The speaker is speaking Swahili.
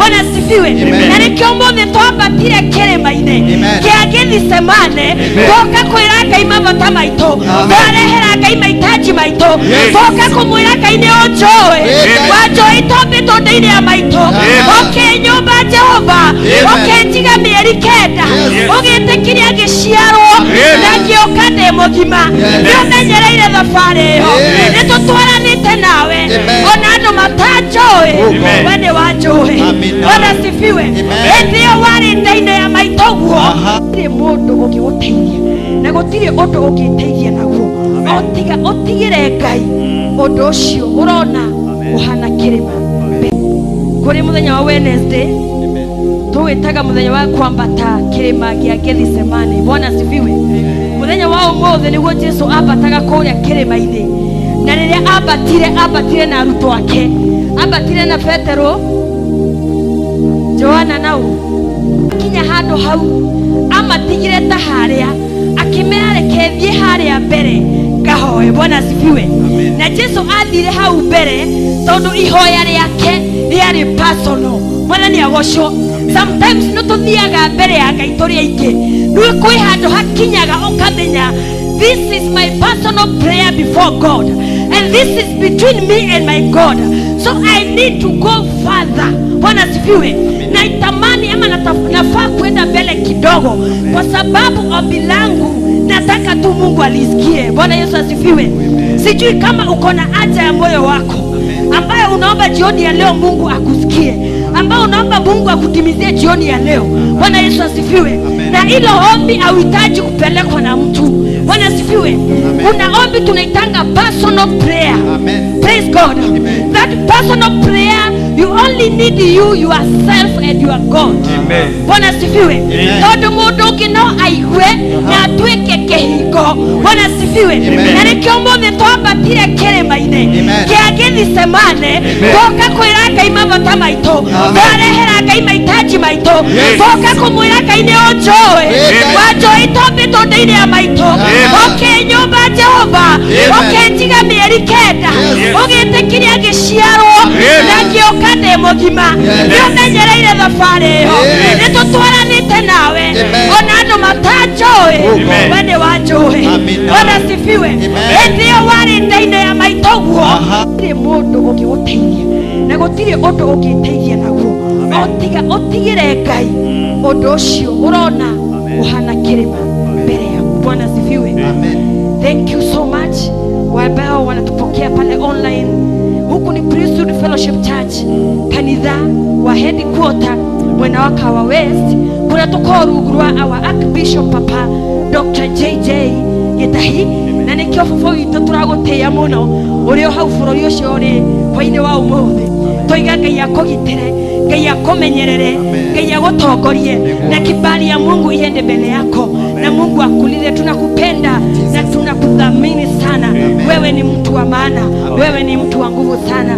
Bwana asifiwe. Na nikiombe twabatire kirima-ine kia Githisemane toka kwira Ngai mabata maito twarehera Ngai mahitaji maito toka kumwira Ngai ni onjoe wanjoe tombe tonde-ini ya maito oke nyumba Jehova oke njiga mieri kenda ugitikiria giciarwo na ngioka ndi mugima niumenyereire thabari iyo nitutwaranite nawe ona andu matanjoe we ni wanjoe. Bwana asifiwe. Hindi iyo wari nda-ini ya maito guo gutiri mundu ungiguteithia na gutiri undu ungiteithia naguo otiga utigire Ngai undu ucio urona uhana kirima. Kuri muthenya wa Wednesday tuwitaga muthenya wa kwambata kirima gia Githisemane. Bwana asifiwe. Muthenya wa umuthi niguo Jesu ambataga kuria kirima-ini, na riria ambatire na arutwo ake, ambatire na Petero, Johana nao kinya handu hau amatigire ta haria akimera rekethie haria mbere ngahoe. Bwana asifiwe. Na Jesu athire hau mbere tondu ihoya riake riari personal. Mwana ni agocwo. Sometimes no tuthiaga mbere ya Ngai turi aingi nui kwi handu hakinyaga ukamenya this is my personal prayer before God and this is between me and my God, so I need to go further. Bwana asifiwe. Na itamani ama nafaa kwenda mbele kidogo kwa sababu ombi langu nataka tu Mungu alisikie. Bwana Yesu asifiwe. Sijui kama uko na haja ya moyo wako ambayo unaomba jioni ya leo Mungu akusikie, ambayo unaomba Mungu akutimizie jioni ya leo. Bwana Yesu asifiwe. Na hilo ombi hauhitaji kupelekwa na mtu. Bwana asifiwe. Kuna ombi tunaitanga personal prayer. Praise God. That personal prayer you only need yourself and your God. Bwana asifiwe. Tondu mundu ungi no aigue na atuike kihingo. Bwana asifiwe. Na nikiombe twabatire kirima-ine kia Githisemane toka kwira Ngai mabata maito twarehera Ngai mahitaji maito toka kumwira Ngai ni onjoe wanjoe tombe tonde-ini ya maito oke nyumba Jehova oke njiga mieri kenda ugitikiria giciarwo na ngioka ndi mugima niumenyereire thabari iyo nitutwaranite nawe ona andu matanjoe we ni wanjoe. Bwana asifiwe. Hindi iyo wari nda-ini ya maito guo gutiri mundu ungiguteithia na gutiri undu ungiteithia naguo otiga utigire Ngai undu ucio urona uhana kirima mbere yaku. Bwana asifiwe. Thank you so much wabao wanatupokea pale online. Huku ni Priesthood Fellowship Church, kanitha wa headquarter mwena wa Kawa West. Kuna tukorugurwa our Archbishop Papa Dr. JJ Gitahi na nikiofufu itu turaguteya muno urio hau bururi ucio ri hwaini wa umuthi toiga Ngai akugitire, Ngai akumenyerere, Ngai agutongorie na kibali ya Mungu iende mbele yako na Mungu akulinde. Tunakupenda na tunakudhamini sana. Wewe ni mtu wa maana, wewe ni mtu wa nguvu sana.